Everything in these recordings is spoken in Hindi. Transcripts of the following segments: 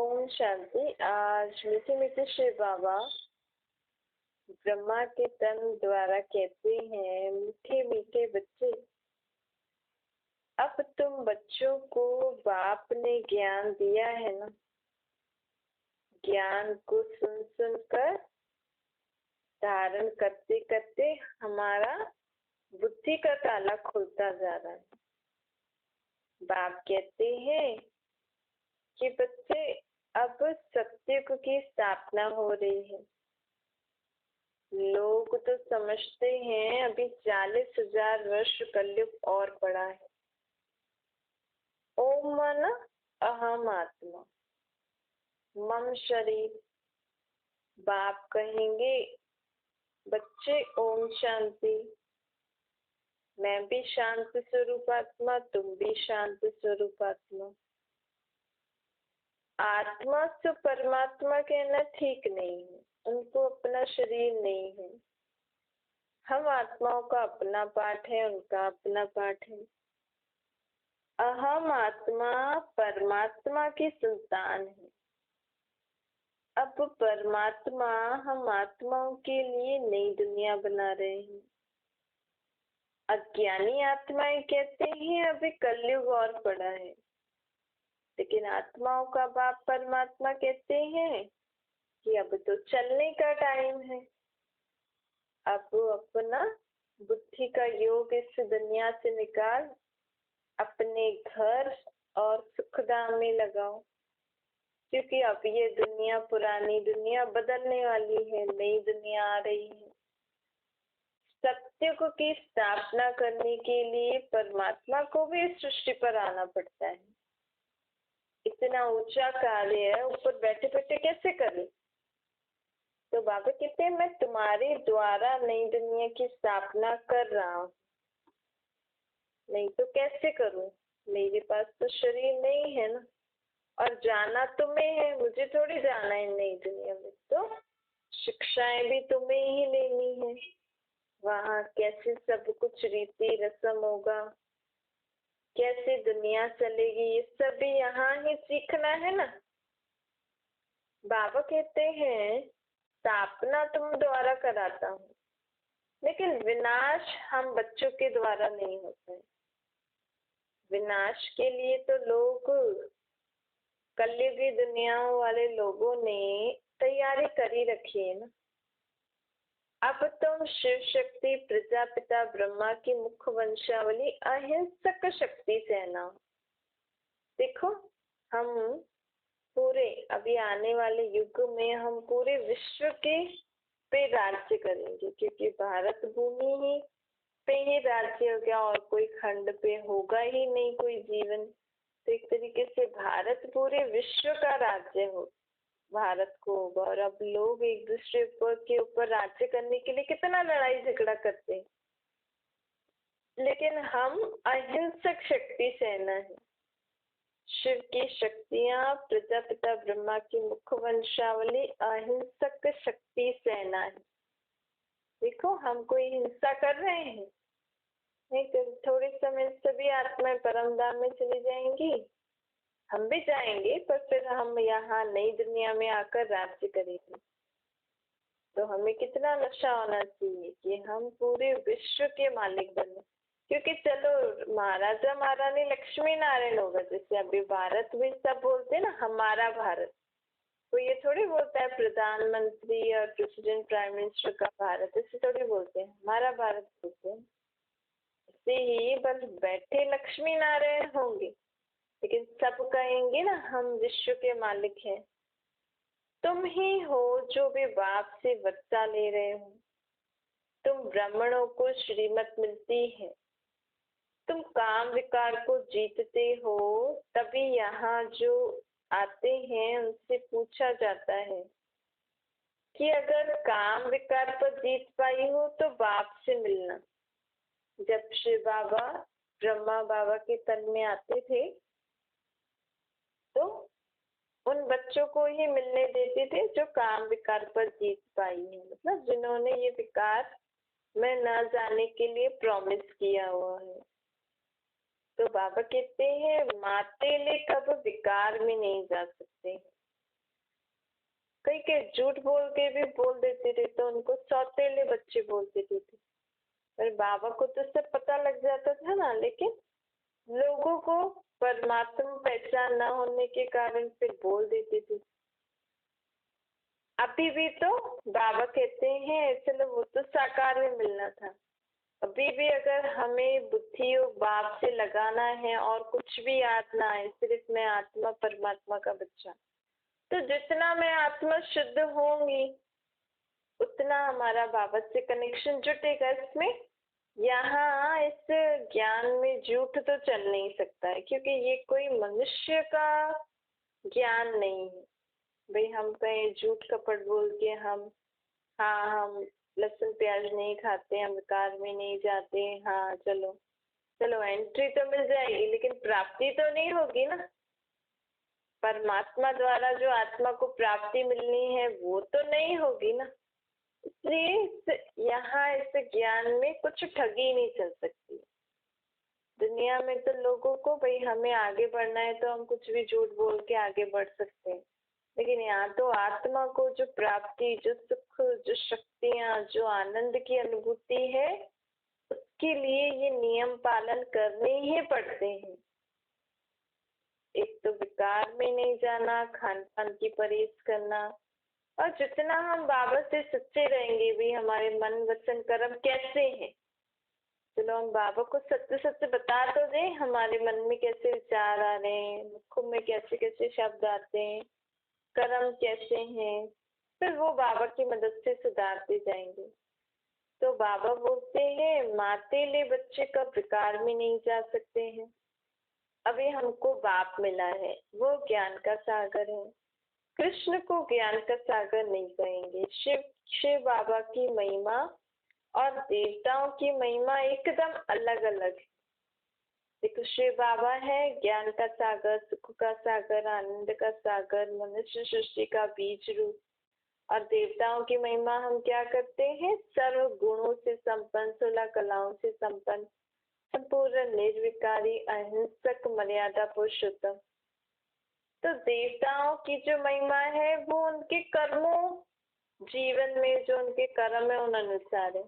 ओम शांति। आज मीठे मीठे श्री बाबा ब्रह्मा के तन द्वारा कहते हैं, मीठे मीठे बच्चे, अब तुम बच्चों को बाप ने ज्ञान दिया है ना। ज्ञान को सुन सुन कर धारण करते करते हमारा बुद्धि का ताला खुलता जा रहा है। बाप कहते हैं कि बच्चे, अब सत्युग की स्थापना हो रही है। लोग तो समझते हैं अभी 40,000 वर्ष कलयुग और पड़ा है। ओम मन अहम आत्मा मम शरीर। बाप कहेंगे, बच्चे ओम शांति, मैं भी शांति स्वरूप आत्मा, तुम भी शांति स्वरूप आत्मा। आत्मा से परमात्मा कहना ठीक नहीं है, उनको अपना शरीर नहीं है। हम आत्माओं का अपना पाठ है, उनका अपना पाठ है। अहम आत्मा परमात्मा की संतान है। अब परमात्मा हम आत्माओं के लिए नई दुनिया बना रहे हैं। अज्ञानी आत्माएं कहते हैं अभी कलयुग और पड़ा है, लेकिन आत्माओं का बाप परमात्मा कहते हैं कि अब तो चलने का टाइम है। अब अपना बुद्धि का योग इस दुनिया से निकाल अपने घर और सुखधाम में लगाओ, क्योंकि अब ये दुनिया, पुरानी दुनिया बदलने वाली है, नई दुनिया आ रही है। सत्य की स्थापना करने के लिए परमात्मा को भी इस सृष्टि पर आना पड़ता है। इतना ऊंचा कार्य है, ऊपर बैठे बैठे कैसे करें? तो बाबा कहते हैं, मैं तुम्हारे द्वारा नई दुनिया की स्थापना कर रहा हूँ। नहीं तो कैसे करूं? मेरे पास तो शरीर नहीं है ना, और जाना तुम्हें है, मुझे थोड़ी जाना है नई दुनिया में। तो शिक्षाएं भी तुम्हें ही लेनी है। वहाँ कैसे सब कुछ रीति रस्म होगा, कैसे दुनिया चलेगी, ये सब भी यहाँ ही सीखना है ना। बाबा कहते हैं, स्थापना तुम द्वारा कराता हूँ, लेकिन विनाश हम बच्चों के द्वारा नहीं होता है। विनाश के लिए तो लोग, कलयुगी दुनिया वाले लोगों ने तैयारी करी रखी है ना। अब तुम शिव शक्ति प्रजापिता ब्रह्मा की मुख्य वंशावली अहिंसक शक्ति सेना। देखो, हम पूरे अभी आने वाले युग में हम पूरे विश्व के पे राज्य करेंगे, क्योंकि भारत भूमि ही पे ही राज्य हो गया, और कोई खंड पे होगा ही नहीं कोई जीवन। तो एक तरीके से भारत पूरे विश्व का राज्य हो, भारत को होगा। और अब लोग एक दूसरे के ऊपर राज्य करने के लिए कितना लड़ाई झगड़ा करते हैं, लेकिन हम अहिंसक शक्ति सेना है। शिव की शक्तियां प्रजापिता ब्रह्मा की मुख्य वंशावली अहिंसक शक्ति सेना है। देखो, हम कोई हिंसा कर रहे हैं नहीं, तो थोड़े समय सभी आत्माएं परम धाम में चली जाएंगी, हम भी जाएंगे, पर फिर हम यहाँ नई दुनिया में आकर राज्य करेंगे। तो हमें कितना नशा होना चाहिए कि हम पूरे विश्व के मालिक बने। क्योंकि चलो, महाराजा महारानी लक्ष्मी नारायण होगा, जैसे अभी भारत में सब बोलते हैं ना, हमारा भारत। तो ये थोड़ी बोलता है प्रधानमंत्री और प्रेसिडेंट प्राइम मिनिस्टर का भारत, ऐसे थोड़ी बोलते हैं, हमारा भारत बोलते हैं। ऐसे ही बस बैठे लक्ष्मी नारायण होंगे, लेकिन सब कहेंगे ना, हम विश्व के मालिक हैं। तुम ही हो जो भी बाप से वत्ता ले रहे हो। तुम ब्राह्मणों को श्रीमत मिलती है, तुम काम विकार को जीतते हो, तभी यहाँ जो आते हैं उनसे पूछा जाता है कि अगर काम विकार पर जीत पाई हो तो बाप से मिलना। जब शिव बाबा ब्रह्मा बाबा के तन में आते थे, तो उन बच्चों को ही मिलने देते थे जो काम विकार पर जीत पाई है, मतलब जिन्होंने ये विकार में न जाने के लिए प्रॉमिस किया हुआ है। तो बाबा कहते हैं, मातेले कब विकार में नहीं जा सकते। है, झूठ बोल के भी बोल देते थे तो उनको सौतेले बच्चे बोल देते थे। पर बाबा को तो सब पता लग जाता था ना, लेकिन लोगों को परमात्मा पहचान न होने के कारण फिर बोल देते थे। अभी भी तो बाबा कहते हैं चलो वो तो साकार में मिलना था, अभी भी अगर हमें बुद्धि और बाप से लगाना है और कुछ भी याद ना आए, सिर्फ मैं आत्मा परमात्मा का बच्चा, तो जितना मैं आत्मा शुद्ध होंगी उतना हमारा बाबा से कनेक्शन जुटेगा। इसमें यहाँ इस ज्ञान में झूठ तो चल नहीं सकता है, क्योंकि ये कोई मनुष्य का ज्ञान नहीं है। भाई हम कहीं झूठ कपट बोल के हम लहसुन प्याज नहीं खाते, हम विकार में नहीं जाते, हाँ चलो चलो एंट्री तो मिल जाएगी लेकिन प्राप्ति तो नहीं होगी ना। परमात्मा द्वारा जो आत्मा को प्राप्ति मिलनी है वो तो नहीं होगी ना। इसलिए यहाँ इस ज्ञान में कुछ ठगी नहीं चल सकती। दुनिया में तो लोगों को भाई हमें आगे बढ़ना है तो हम कुछ भी झूठ बोल के आगे बढ़ सकते हैं, लेकिन यहाँ तो आत्मा को जो प्राप्ति, जो सुख, जो शक्तियाँ, जो आनंद की अनुभूति है, उसके लिए ये नियम पालन करने ही पड़ते हैं। एक तो विकार में नहीं जाना, खान पान की परहेज करना, और जितना हम बाबा से सच्चे रहेंगे भी हमारे मन वचन कर्म कैसे हैं, चलो हम बाबा को सत्य सत्य बता तो दें हमारे मन में कैसे विचार आ रहे हैं, मुखों में कैसे कैसे शब्द आते हैं, कर्म कैसे हैं, फिर वो बाबा की मदद से सुधारते जाएंगे। तो बाबा बोलते हैं मातेले बच्चे कब विकार में नहीं जा सकते हैं। अभी हमको बाप मिला है, वो ज्ञान का सागर है। कृष्ण को ज्ञान का सागर नहीं कहेंगे। शिव बाबा की महिमा और देवताओं की महिमा एकदम अलग अलग है। देखो शिव बाबा है ज्ञान का सागर, सुख का सागर, आनंद का सागर, मनुष्य सृष्टि का बीज रूप। और देवताओं की महिमा हम क्या करते हैं, सर्व गुणों से संपन्न, 16 कलाओं से संपन्न, संपूर्ण निर्विकारी, अहिंसक, मर्यादा पुरुषोत्तम। तो देवताओं की जो महिमा है वो उनके कर्मों, जीवन में जो उनके कर्म है उन अनुसार है।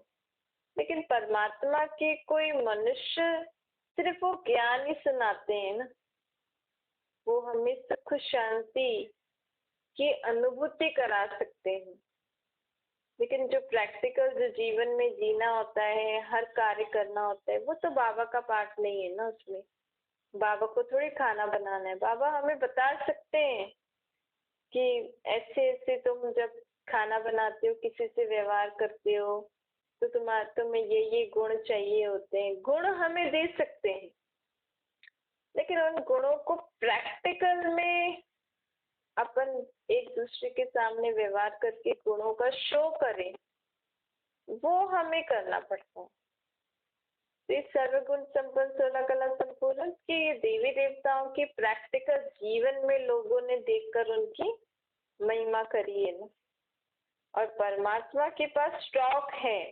लेकिन परमात्मा के कोई मनुष्य सिर्फ वो ज्ञान ही सुनाते हैं ना, वो हमें सुख शांति की अनुभूति करा सकते हैं। लेकिन जो प्रैक्टिकल जो जीवन में जीना होता है, हर कार्य करना होता है, वो तो बाबा का पार्ट नहीं है ना। उसमें बाबा को थोड़ी खाना बनाना है। बाबा हमें बता सकते हैं कि ऐसे ऐसे तुम जब खाना बनाते हो, किसी से व्यवहार करते हो, तो तुम्हें ये गुण चाहिए होते हैं। गुण हमें दे सकते हैं, लेकिन उन गुणों को प्रैक्टिकल में अपन एक दूसरे के सामने व्यवहार करके गुणों का शो करें, वो हमें करना पड़ता है। इस सर्वगुण संपन्न 16 कला संपूर्ण के ये देवी देवताओं की प्रैक्टिकल जीवन में लोगों ने देखकर उनकी महिमा करी है ना। और परमात्मा के पास स्टॉक है।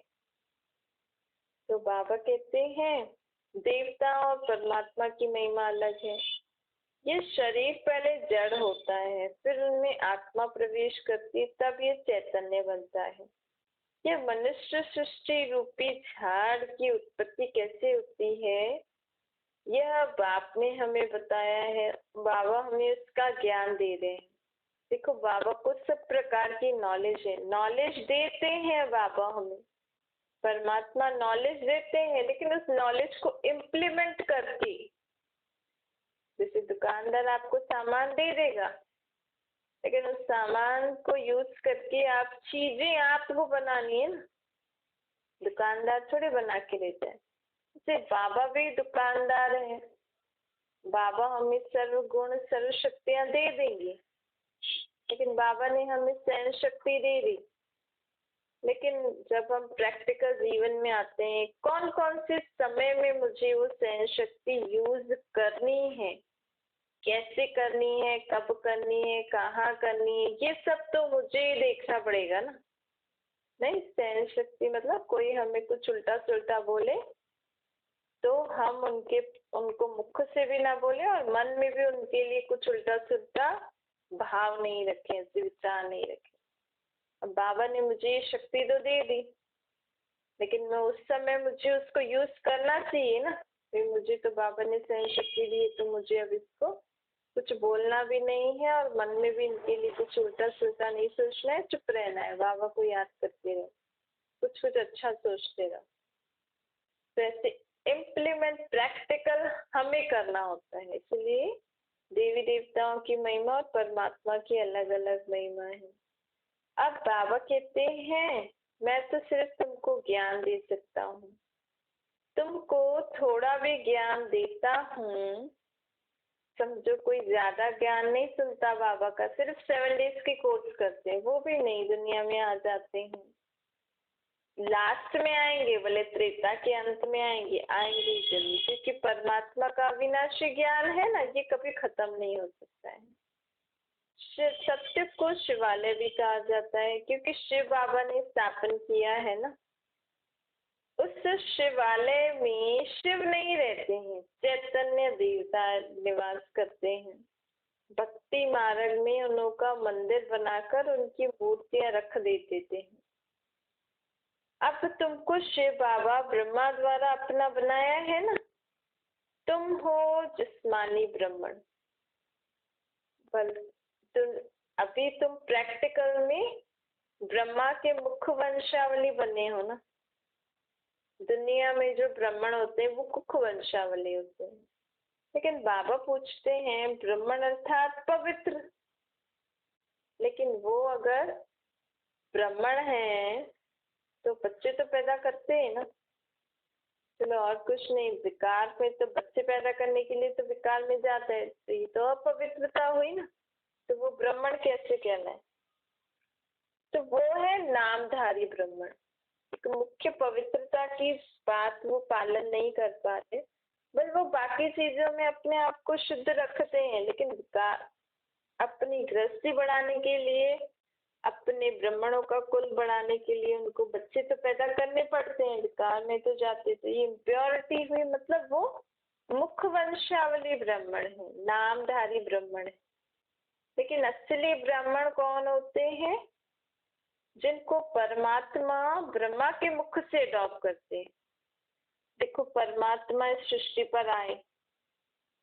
तो बाबा कहते हैं देवता और परमात्मा की महिमा अलग है। ये शरीर पहले जड़ होता है, फिर उनमें आत्मा प्रवेश करती है, तब ये चैतन्य बनता है। ये मनुष्य सृष्टि रूपी झाड़ की उत्पत्ति कैसे होती है, यह बाप ने हमें बताया है। बाबा हमें उसका ज्ञान दे रहे हैं। देखो बाबा को सब प्रकार की नॉलेज है, नॉलेज देते हैं बाबा हमें। परमात्मा नॉलेज देते हैं, लेकिन उस नॉलेज को इम्प्लीमेंट करके, जैसे दुकानदार आपको सामान दे देगा, लेकिन उस सामान को यूज करके आप चीजें आपको बनानी है ना, दुकानदार थोड़े बना के देता है। जैसे बाबा भी दुकानदार है। बाबा हमें सर्व गुण सर्व शक्तियां दे देंगे, लेकिन बाबा ने हमें सहन शक्ति दे दी। लेकिन जब हम प्रैक्टिकल जीवन में आते हैं, कौन कौन से समय में मुझे वो सहन शक्ति यूज करनी है, कैसे करनी है, कब करनी है, कहाँ करनी है, ये सब तो मुझे ही देखना पड़ेगा ना। नहीं, सहन शक्ति मतलब कोई हमें कुछ उल्टा सुल्टा बोले तो हम उनको मुख से भी ना बोले और मन में भी उनके लिए कुछ उल्टा सुल्टा भाव नहीं रखें, विचार नहीं रखें। अब बाबा ने मुझे ये शक्ति तो दे दी, लेकिन मैं उस समय मुझे उसको यूज करना चाहिए ना। फिर मुझे तो बाबा ने सहन शक्ति दी, तो मुझे अब इसको कुछ बोलना भी नहीं है और मन में भी इनके लिए कुछ उल्टा सुल्टा नहीं सोचना है, चुप रहना है, बाबा को याद करते रहो, कुछ कुछ अच्छा सोचते रहो। तो ऐसे इम्प्लीमेंट प्रैक्टिकल हमें करना होता है। इसलिए देवी देवताओं की महिमा और परमात्मा की अलग अलग महिमा है। अब बाबा कहते हैं मैं तो सिर्फ तुमको ज्ञान दे सकता हूँ, तुमको थोड़ा भी ज्ञान देता हूँ, समझो कोई ज्यादा ज्ञान नहीं सुनता बाबा का, सिर्फ 7 डेज के कोर्स करते हैं, वो भी नहीं दुनिया में आ जाते हैं, लास्ट में आएंगे, बोले त्रेता के अंत में आएंगे, आएंगे जरूर, क्योंकि परमात्मा का अविनाशी ज्ञान है ना, ये कभी खत्म नहीं हो सकता है। सत्य को शिवालय भी कहा जाता है, क्योंकि शिव बाबा ने स्थापन किया है ना। उस शिवालय में शिव नहीं रहते हैं, चैतन्य देवता निवास करते हैं। भक्ति मार्ग में उनका मंदिर बनाकर उनकी मूर्तियां रख देते थे। अब तुमको शिव बाबा ब्रह्मा द्वारा अपना बनाया है ना, तुम हो जिस्मानी ब्राह्मण, अभी तुम प्रैक्टिकल में ब्रह्मा के मुख्य वंशावली बने हो ना। दुनिया में जो ब्राह्मण होते हैं वो मुख्य वंशावली होते हैं, लेकिन बाबा पूछते हैं ब्राह्मण अर्थात पवित्र, लेकिन वो अगर ब्राह्मण है तो बच्चे तो पैदा करते हैं ना। चलो और कुछ नहीं, विकार में तो बच्चे पैदा करने के लिए तो विकार में जाता है, तो ये तो अपवित्रता हुई ना, तो वो ब्राह्मण कैसे कहना है। तो वो है नामधारी ब्राह्मण, एक मुख्य पवित्रता की बात वो पालन नहीं कर पाते, बस वो बाकी चीजों में अपने आप को शुद्ध रखते हैं, लेकिन विकार अपनी गृहस्थी बढ़ाने के लिए, अपने ब्राह्मणों का कुल बढ़ाने के लिए उनको बच्चे तो पैदा करने पड़ते हैं, विकार में तो जाते, तो ये इम्प्योरिटी हुई, मतलब वो मुख्य वंशावली ब्राह्मण है, नामधारी ब्राह्मण है। लेकिन असली ब्राह्मण कौन होते हैं? जिनको परमात्मा ब्रह्मा के मुख से अडॉप्ट करते हैं। देखो परमात्मा इस सृष्टि पर आए,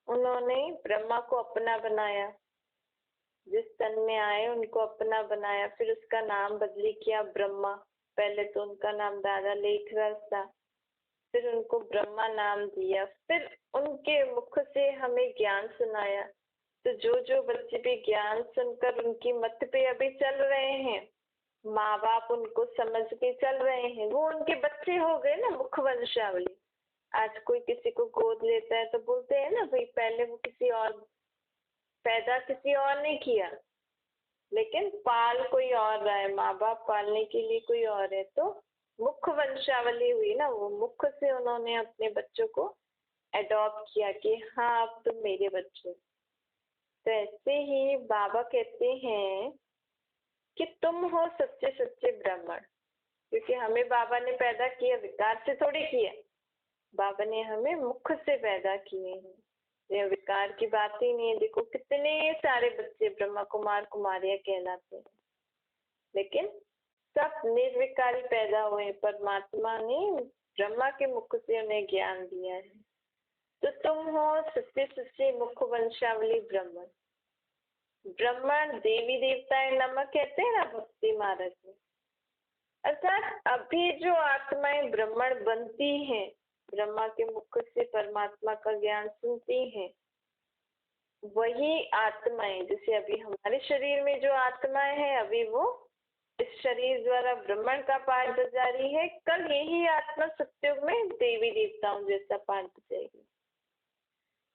उन्होंने ब्रह्मा को अपना बनाया, जिस तन में आए उनको अपना बनाया, फिर उसका नाम बदली किया ब्रह्मा, पहले तो उनका नाम दादा लेखराज था, फिर उनको ब्रह्मा नाम दिया, फिर उनके मुख से हमें ज्ञान सुनाया। तो जो जो बच्चे भी ज्ञान सुनकर उनकी मत पे अभी चल रहे हैं, माँ बाप उनको समझ के चल रहे हैं, वो उनके बच्चे हो गए ना, मुख्य वंशावली। आज कोई किसी को गोद लेता है तो बोलते हैं ना भाई पहले वो किसी और पैदा किसी और ने किया, लेकिन पाल कोई और रहा है, माँ बाप पालने के लिए कोई और है, तो मुख्य वंशावली हुई ना, वो मुख्य से उन्होंने अपने बच्चों को अडॉप्ट किया कि हाँ अब तुम मेरे बच्चे। तो ऐसे ही बाबा कहते हैं कि तुम हो सच्चे सच्चे ब्राह्मण, क्योंकि हमें बाबा ने पैदा किया, विकार से थोड़ी किया, बाबा ने हमें मुख से पैदा किए हैं, ये विकार की बात ही नहीं है। देखो कितने सारे बच्चे ब्रह्मा कुमार कुमारियां कहलाते हैं, लेकिन सब निर्विकारी पैदा हुए, परमात्मा ने ब्रह्मा के मुख से उन्हें ज्ञान दिया है। तो तुम हो सच्चे सच्चे मुख वंशावली ब्राह्मण। ब्राह्मण देवी देवताएं नमः कहते हैं ना भक्ति मार्ग में, अर्थात अभी जो आत्माएं ब्राह्मण बनती हैं, ब्रह्मा के मुख से परमात्मा का ज्ञान सुनती हैं, वही आत्माएं, जैसे अभी हमारे शरीर में जो आत्माएं हैं, अभी वो इस शरीर द्वारा ब्राह्मण का पाठ बजा रही है, कल यही आत्मा सत्युग में देवी देवताओं जैसा पाठ बजाएगी।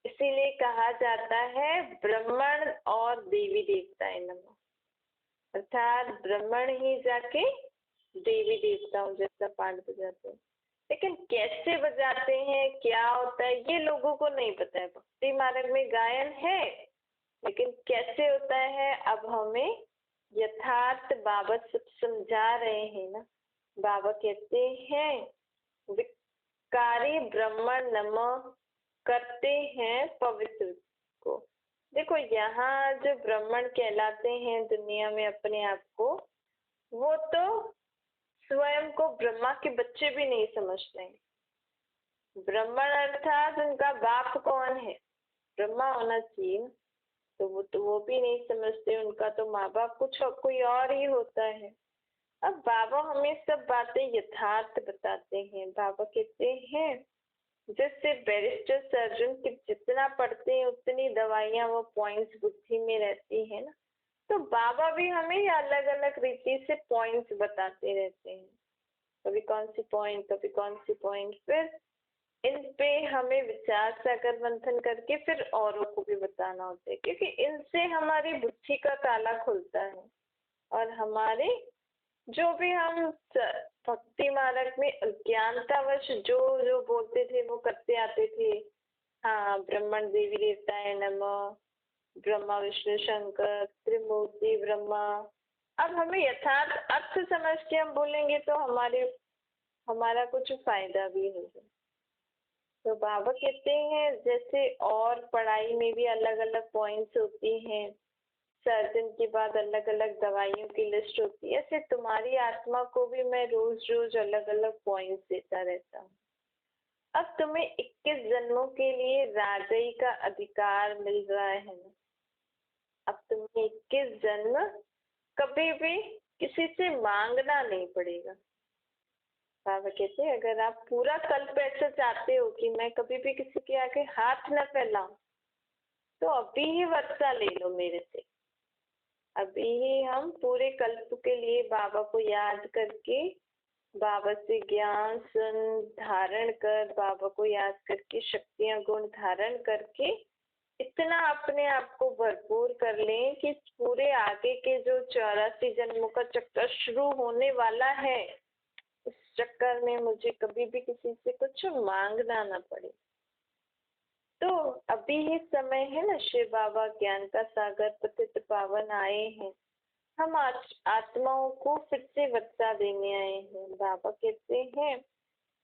इसीलिए कहा जाता है ब्राह्मण और देवी देवताएं नमः, अर्थात ब्राह्मण ही जाके देवी देवताओं जैसा पाठ बजाते हैं। लेकिन कैसे बजाते हैं, क्या होता है, ये लोगों को नहीं पता है। भक्ति मार्ग में गायन है, लेकिन कैसे होता है अब हमें यथार्थ बाबा सब समझा रहे हैं ना। बाबा कहते हैं विकारी ब्राह्मण नमः करते हैं पवित्र को। देखो यहाँ जो ब्राह्मण कहलाते हैं दुनिया में अपने आप को, वो तो स्वयं को ब्रह्मा के बच्चे भी नहीं समझते हैं। ब्राह्मण अर्थात उनका बाप कौन है, ब्रह्मा होना चाहिए ना। तो वो भी नहीं समझते, उनका तो माँ बाप कुछ कोई और ही होता है। अब बाबा हमें सब बातें यथार्थ बताते हैं। बाबा कहते हैं जैसे बैरिस्टर सर्जन के जितना पढ़ते हैं उतनी दवाइयाँ वो पॉइंट्स बुद्धि में रहती है ना, तो बाबा भी हमें अलग अलग रीति से पॉइंट्स बताते रहते हैं। कभी कौन सी पॉइंट, कभी कौन सी पॉइंट, फिर इन पे हमें विचार सागर मंथन करके फिर औरों को भी बताना होता है, क्योंकि इनसे हमारी बुद्धि का ताला खुलता है और हमारे जो भी हम भक्ति मार्ग में अज्ञानतावश जो जो बोलते थे वो करते आते थे। हाँ, ब्रह्मण देवी देवताय नमः, ब्रह्मा विष्णु शंकर त्रिमूर्ति ब्रह्मा। अब हमें यथार्थ अर्थ समझ के हम बोलेंगे तो हमारा कुछ फायदा भी होगा। तो बाबा कहते हैं जैसे और पढ़ाई में भी अलग अलग पॉइंट्स होती हैं, सर्जन के बाद अलग अलग दवाइयों की लिस्ट होती है, ऐसे तुम्हारी आत्मा को भी मैं रोज रोज अलग अलग पॉइंट्स देता रहता हूँ। अब तुम्हें 21 जन्मों के लिए राजाई का अधिकार मिल रहा है ना। अब तुम्हें 21 जन्म कभी भी किसी से मांगना नहीं पड़ेगा। बाबा कहते हैं अगर आप पूरा कल्प ऐसा चाहते हो कि मैं कभी भी किसी के आगे हाथ न फैलाऊं, तो अभी ही वर्षा ले लो मेरे से। अभी ही हम पूरे कल्प के लिए बाबा को याद करके, बाबा से ज्ञान सुन धारण कर, बाबा को याद करके शक्तियां गुण धारण करके इतना अपने आप को भरपूर कर लें कि पूरे आगे के जो 84 जन्मों का चक्कर शुरू होने वाला है, उस चक्कर में मुझे कभी भी किसी से कुछ मांगना ना पड़े। तो अभी ही समय है ना, शिव बाबा ज्ञान का सागर पतित पावन आए हैं, हम आत्माओं को फिर से वर्षा देने आए हैं। बाबा कहते हैं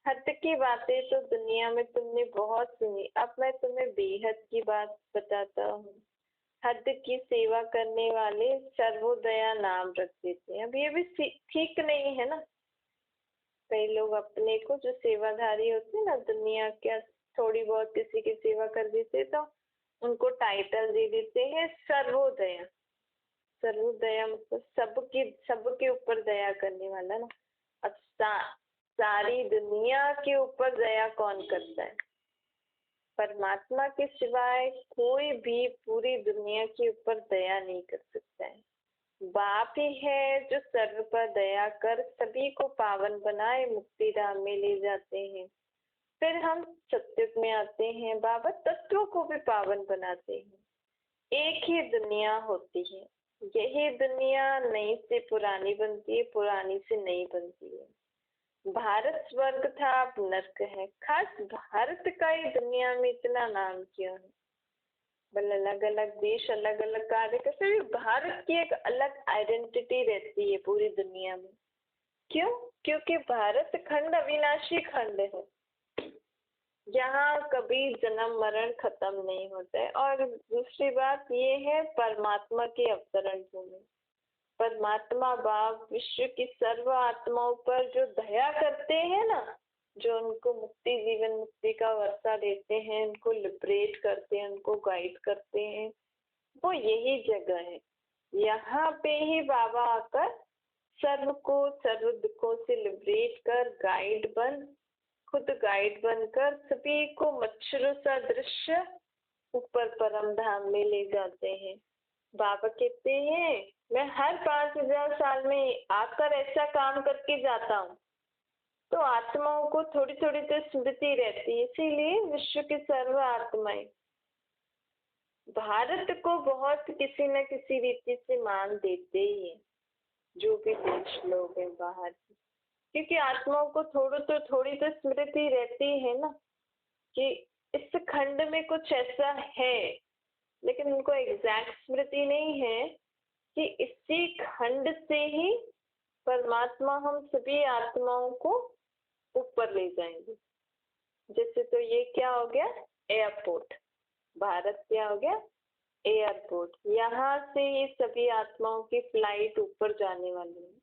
हद की बातें तो दुनिया में तुमने बहुत सुनी, अब मैं तुम्हें बेहद की बात बताता हूँ। हद की सेवा करने वाले सर्वोदया नाम रख देते हैं। अब ये भी ठीक नहीं है ना। कई लोग अपने को जो सेवाधारी होते हैं ना, दुनिया के थोड़ी बहुत किसी की सेवा कर देते तो उनको टाइटल दे देते हैं सर्वोदया। सर्वोदया मतलब सबके ऊपर दया करने वाला ना। अब सारी दुनिया के ऊपर दया कौन करता है? परमात्मा के सिवाय कोई भी पूरी दुनिया के ऊपर दया नहीं कर सकता है। बाप ही है जो सर्व पर दया कर सभी को पावन बनाए मुक्ति धाम में ले जाते हैं। फिर हम सत्युग में आते हैं, बाबा तत्वों को भी पावन बनाते हैं। एक ही दुनिया होती है, यही दुनिया नई से पुरानी बनती है, पुरानी से नई बनती है। भारत स्वर्ग था अब नर्क है। खास भारत का ही दुनिया में इतना नाम क्यों है? बल अलग अलग देश अलग अलग कार्य करते हुए भारत की एक अलग आइडेंटिटी रहती है पूरी दुनिया में। क्यों? क्योंकि भारत खंड अविनाशी खंड है, यहाँ कभी जन्म मरण खत्म नहीं होता है। और दूसरी बात ये है परमात्मा के अवतरण भूमि। परमात्मा बाप विश्व की सर्व आत्माओं पर जो दया करते हैं ना, जो उनको मुक्ति जीवन मुक्ति का वर्षा देते हैं, उनको लिबरेट करते हैं, उनको गाइड करते हैं, वो यही जगह है। यहाँ पे ही बाबा आकर सर्व को सर्व दुखों से लिबरेट कर खुद गाइड बनकर सभी को मच्छरों सा दृश्य ऊपर परम धाम में ले जाते हैं। बाबा कहते हैं मैं हर 5000 साल में आकर ऐसा काम करके जाता हूँ, तो आत्माओं को थोड़ी थोड़ी तो स्मृति रहती है। इसीलिए विश्व की सर्व आत्माएं भारत को बहुत किसी न किसी रीति से मान देते ही है, जो भी देश लोग हैं बाहर की, क्योंकि आत्माओं को थोड़ी तो स्मृति रहती है ना कि इस खंड में कुछ ऐसा है, लेकिन उनको एग्जैक्ट स्मृति नहीं है कि इसी खंड से ही परमात्मा हम सभी आत्माओं को ऊपर ले जाएंगे। जैसे तो ये क्या हो गया, एयरपोर्ट। भारत क्या हो गया, एयरपोर्ट। यहाँ से ये सभी आत्माओं की फ्लाइट ऊपर जाने वाली है।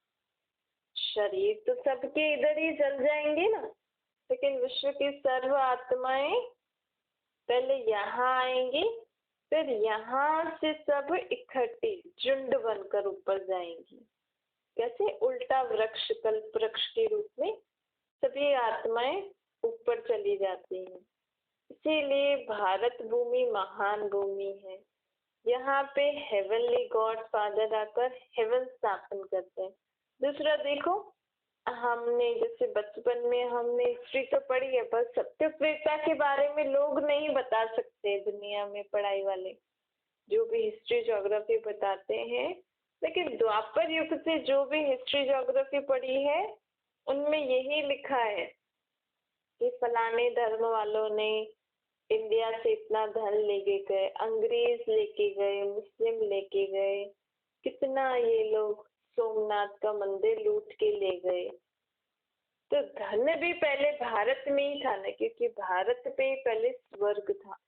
शरीर तो सबके इधर ही जल जाएंगे ना, लेकिन विश्व की सर्व आत्माएं पहले यहाँ आएंगी, फिर यहाँ से सब इकट्ठी झुंड बनकर ऊपर जाएंगी। कैसे? उल्टा वृक्ष, कल्प वृक्ष के रूप में सभी आत्माएं ऊपर चली जाती हैं। इसीलिए भारत भूमि महान भूमि है। यहाँ पे हेवनली गॉड फादर आकर हेवन स्थापन करते हैं। दूसरा देखो, हमने जैसे बचपन में हमने हिस्ट्री तो पढ़ी है, पर सत्य त्रेता के बारे में लोग नहीं बता सकते दुनिया में, पढ़ाई वाले जो भी हिस्ट्री ज्योग्राफी बताते हैं। लेकिन द्वापर युग से जो भी हिस्ट्री ज्योग्राफी पढ़ी है उनमें यही लिखा है कि फलाने धर्म वालों ने इंडिया से इतना धन लेके गए, अंग्रेज लेके गए, मुस्लिम लेके गए, कितना ये लोग सोमनाथ का मंदिर लूट के ले गए। तो धन भी पहले भारत में ही था ना, क्योंकि भारत पे पहले स्वर्ग था।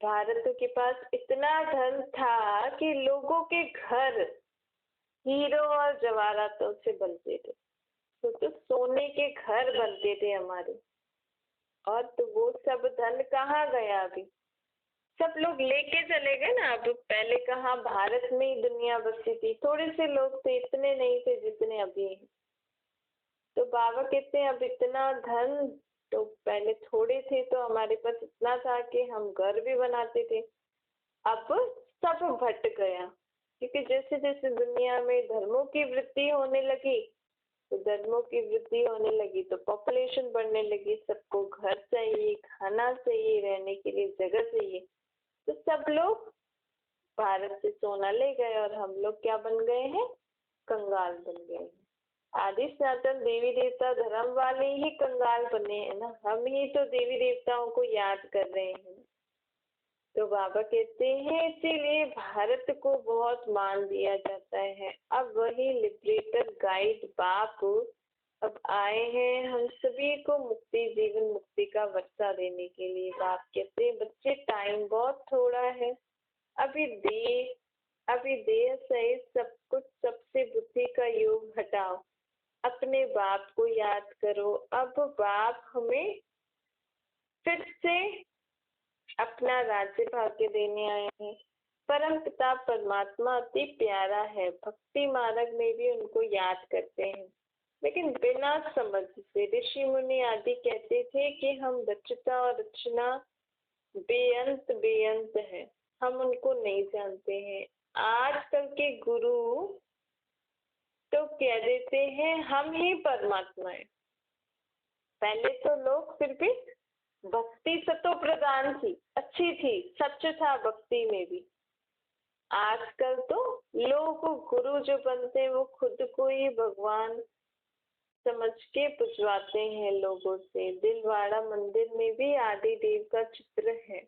भारत के पास इतना धन था कि लोगों के घर हीरो और जवाहरातों से बनते थे। तो सोने के घर बनते थे हमारे। और तो वो सब धन कहाँ गया? अभी सब लोग लेके चले गए ना। अब पहले कहाँ भारत में ही दुनिया बसी थी, थोड़े से लोग थे, इतने नहीं थे जितने अभी हैं। तो बाबा कहते हैं अब इतना धन तो पहले थोड़े थे, तो हमारे पास इतना था कि हम घर भी बनाते थे। अब सब घट गया, क्योंकि जैसे जैसे दुनिया में धर्मों की वृद्धि होने लगी, तो धर्मों की वृद्धि होने लगी तो पॉपुलेशन बढ़ने लगी, सबको घर चाहिए, खाना चाहिए, रहने के लिए जगह चाहिए। तो सब लोग भारत से सोना ले गए और हम लोग क्या बन गए हैं? कंगाल बन गए हैं। आदि सनातन देवी देवता धर्म वाले ही कंगाल बने हैं ना, हम ही तो देवी देवताओं को याद कर रहे हैं। तो बाबा कहते हैं इसीलिए भारत को बहुत मान दिया जाता है। अब वही लिबरेटर गाइड बाप अब आए हैं हम सभी को मुक्ति, जीवन मुक्ति का वर्षा देने के लिए। बाप कहते हैं बच्चे टाइम बहुत थोड़ा है, अभी देह सहित सब कुछ, सबसे बुद्धि का योग हटाओ, अपने बाप को याद करो। अब बाप हमें फिर से अपना राज्य भाग्य देने आए हैं। परम पिता परमात्मा अति प्यारा है, भक्ति मार्ग में भी उनको याद करते हैं, लेकिन बिना समझ से। ऋषि मुनि आदि कहते थे कि हम रचता और रचना बेअंत बेअंत है, हम उनको नहीं जानते हैं। आजकल के गुरु तो कह देते हैं हम ही परमात्मा है। पहले तो लोग फिर भी भक्ति सतो प्रधान थी, अच्छी थी, सच था भक्ति में भी। आजकल तो लोग गुरु जो बनते हैं वो खुद को ही भगवान समझ के पुजवाते हैं लोगों से। दिलवाड़ा मंदिर में भी आदि देव का चित्र है,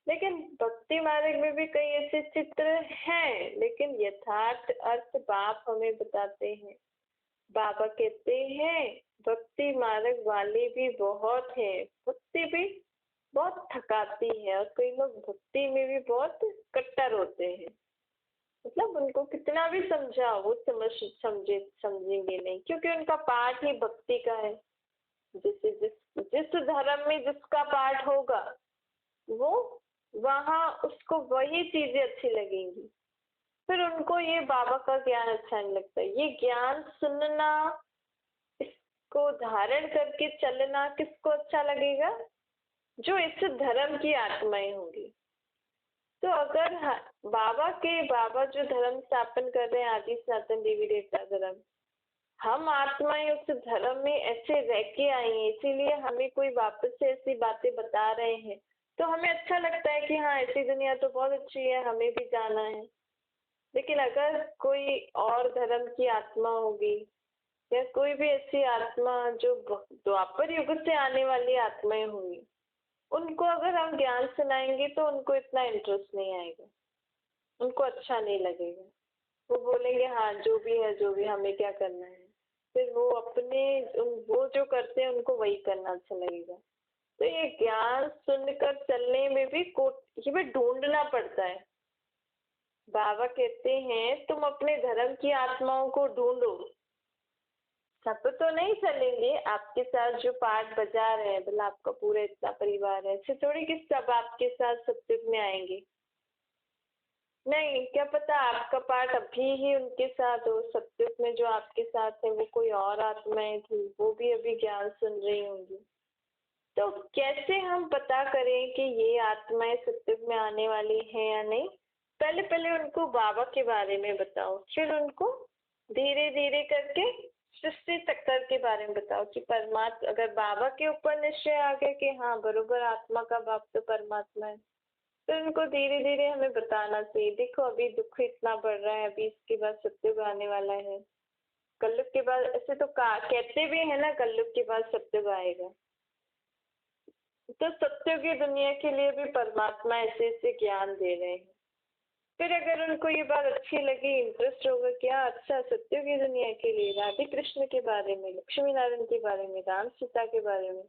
लेकिन भक्ति मार्ग में भी कई ऐसे चित्र हैं, लेकिन यथार्थ अर्थ बाप हमें बताते हैं। बाबा कहते हैं भक्ति मार्ग वाले भी बहुत हैं, भक्ति भी बहुत थकाती है, और कई लोग भक्ति में भी बहुत कट्टर होते हैं। मतलब उनको कितना भी समझाओ वो समझेंगे नहीं, क्योंकि उनका पाठ ही भक्ति का है। जिस धर्म में जिसका पाठ होगा वो वहाँ उसको वही चीजें अच्छी लगेंगी। फिर उनको ये बाबा का ज्ञान अच्छा नहीं लगता। ये ज्ञान सुनना, इसको धारण करके चलना किसको अच्छा लगेगा? जो इस धर्म की आत्माएं होंगी। तो अगर बाबा जो धर्म स्थापन कर रहे हैं, आदि सनातन देवी देवता धर्म, हम आत्माएं उस धर्म में ऐसे रह के आई हैं, इसीलिए हमें कोई वापस से ऐसी बातें बता रहे हैं, तो हमें अच्छा लगता है कि हाँ ऐसी दुनिया तो बहुत अच्छी है, हमें भी जाना है। लेकिन अगर कोई और धर्म की आत्मा होगी या कोई भी ऐसी आत्मा जो द्वापर युग से आने वाली आत्माएं होंगी, उनको अगर हम ज्ञान सुनाएंगे तो उनको इतना इंटरेस्ट नहीं आएगा, उनको अच्छा नहीं लगेगा। वो बोलेंगे हाँ जो भी है जो भी, हमें क्या करना है। फिर वो वो जो करते हैं उनको वही करना अच्छा लगेगा। तो ये ज्ञान सुनकर चलने में भी ये भी ढूंढना पड़ता है। बाबा कहते हैं तुम अपने धर्म की आत्माओं को ढूंढो, सब तो नहीं चलेंगे, आपके साथ जो पार्ट बजा रहे हैं, मतलब आपका पूरा इतना परिवार है, ऐसे थोड़ी कि सब आपके साथ सत्युग में आएंगे। नहीं, क्या पता आपका पार्ट अभी ही उनके साथ हो, सत्युग में जो आपके साथ है वो कोई और आत्माएं थी, वो भी अभी ज्ञान सुन रही होंगी। तो कैसे हम पता करें कि ये आत्माएं सत्युग में आने वाली हैं या नहीं? पहले पहले उनको बाबा के बारे में बताओ, फिर उनको धीरे धीरे करके सृष्टि चक्कर के बारे में बताओ कि परमात्मा, अगर बाबा के ऊपर निश्चय आ गया कि हाँ बरोबर आत्मा का बाप तो परमात्मा है, तो इनको धीरे धीरे हमें बताना चाहिए, देखो अभी दुख इतना बढ़ रहा है, अभी इसके बाद सत्युग आने वाला है, कलयुग के बाद, ऐसे तो कहते भी है ना कलयुग के बाद सत्युग आएगा। तो सत्युग की दुनिया के लिए भी परमात्मा ऐसे ऐसे ज्ञान दे रहे हैं। फिर अगर उनको ये बात अच्छी लगी, इंटरेस्ट होगा क्या, अच्छा सत्युग की दुनिया के लिए राधे कृष्ण के बारे में, लक्ष्मी नारायण के बारे में, राम सीता के बारे में,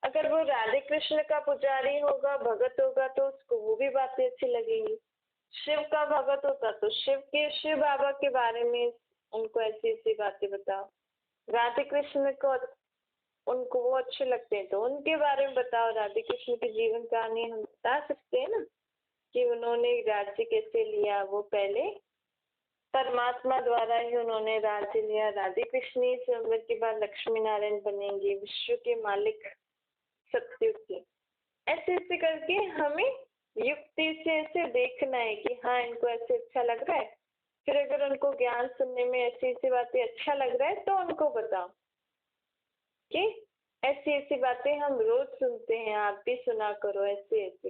अगर वो राधे कृष्ण का पुजारी होगा, भगत होगा, तो उसको वो भी बातें अच्छी लगेंगी। शिव का भगत होता तो शिव बाबा के बारे में उनको ऐसी ऐसी बातें बताओ। राधे कृष्ण को उनको वो अच्छे लगते हैं तो उनके बारे में बताओ, राधे कृष्ण की जीवन कहानी हम बता सकते हैं ना कि उन्होंने राज्य कैसे लिया, वो पहले परमात्मा द्वारा ही उन्होंने राज्य लिया, राधे कृष्ण ही स्वयंवर के बाद लक्ष्मी नारायण बनेंगे, विश्व के मालिक सत्युग के। ऐसे ऐसे करके हमें युक्ति से ऐसे देखना है कि हाँ इनको ऐसे अच्छा लग रहा है, फिर अगर उनको ज्ञान सुनने में ऐसी ऐसी बातें अच्छा लग रहा है तो उनको बताओ कि ऐसी ऐसी बातें हम रोज सुनते हैं, आप भी सुना करो, ऐसे ऐसे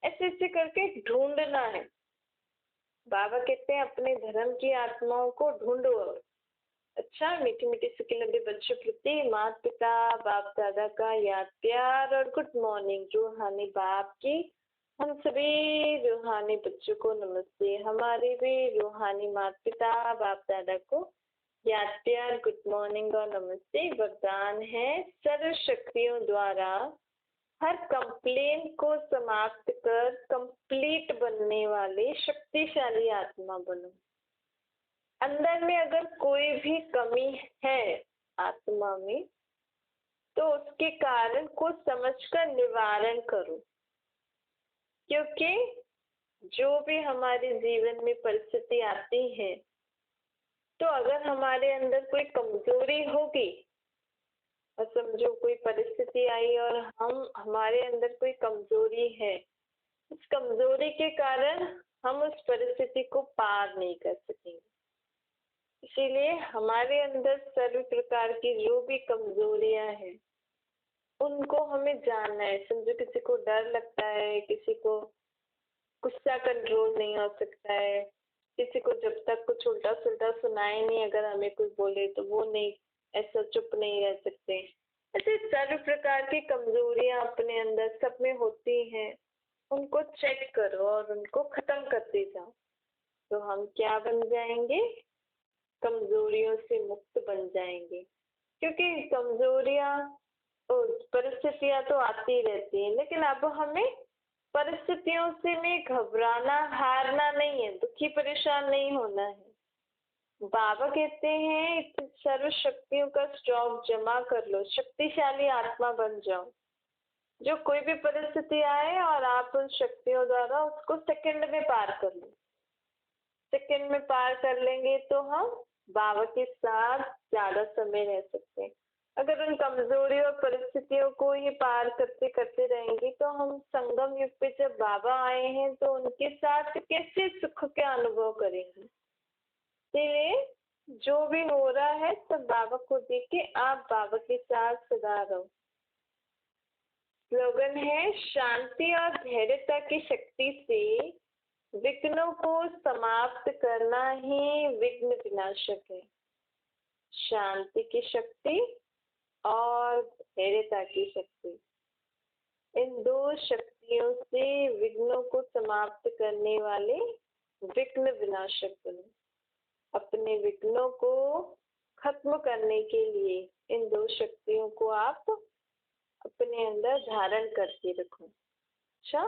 ऐसे करके ढूंढना है। बाबा कहते हैं अपने धर्म की आत्माओं को ढूंढो। अच्छा, मीठी मीठी सिके लंबे बच्चों प्रति माता पिता बाप दादा का याद प्यार और गुड मॉर्निंग। रूहानी बाप की हम सभी रूहानी बच्चों को नमस्ते। हमारे भी रूहानी माता पिता बाप दादा को याद प्यार गुड मॉर्निंग और नमस्ते। वरदान है सर्व शक्तियों द्वारा हर कंप्लेन को समाप्त कर कंप्लीट बनने वाले शक्तिशाली आत्मा बनो। अंदर में अगर कोई भी कमी है आत्मा में, तो उसके कारण को समझकर निवारण करो, क्योंकि जो भी हमारे जीवन में परिस्थिति आती है, तो अगर हमारे अंदर कोई कमजोरी होगी, और समझो कोई परिस्थिति आई और हमारे अंदर कोई कमजोरी है, उस कमजोरी के कारण हम उस परिस्थिति को पार नहीं कर सकेंगे। इसीलिए हमारे अंदर सभी प्रकार की जो भी कमजोरियां हैं उनको हमें जानना है। समझो किसी को डर लगता है, किसी को गुस्सा कंट्रोल नहीं हो सकता है, किसी को जब तक कुछ उल्टा सुल्टा सुनाए नहीं, अगर हमें कोई बोले तो वो नहीं, ऐसा चुप नहीं रह सकते। ऐसे सभी प्रकार की कमजोरियां अपने अंदर सब में होती हैं, उनको चेक करो और उनको खत्म करते जाओ, तो हम क्या बन जाएंगे, कमजोरियों से मुक्त बन जाएंगे। क्योंकि कमजोरियां और परिस्थितियां तो आती रहती हैं, लेकिन अब हमें परिस्थितियों से में घबराना हारना नहीं है, दुखी परेशान नहीं होना है। बाबा कहते हैं सर्व शक्तियों का स्टॉक जमा कर लो, शक्तिशाली आत्मा बन जाओ। जो कोई भी परिस्थिति आए और आप उन शक्तियों द्वारा उसको सेकंड में पार कर लो। सेकंड में पार कर लेंगे तो हम बाबा के साथ ज्यादा समय रह सकते हैं। अगर उन कमजोरी और परिस्थितियों को ही पार करते करते रहेंगे तो हम संगम युग पे जब बाबा आए हैं तो उनके साथ कैसे सुख के अनुभव करेंगे। इसलिए जो भी हो रहा है सब बाबा को देख के आप बाबा के साथ सदा रहो। स्लोगन है शांति और धैर्यता की शक्ति से विघ्नों को समाप्त करना ही विघ्न विनाशक है। शांति की शक्ति और धैर्यता की शक्ति, इन दो शक्तियों से विघ्नों को समाप्त करने वाले विघ्न विनाशक बनो। अपने विघ्नों को खत्म करने के लिए इन दो शक्तियों को आप अपने अंदर धारण करके रखो। अच्छा,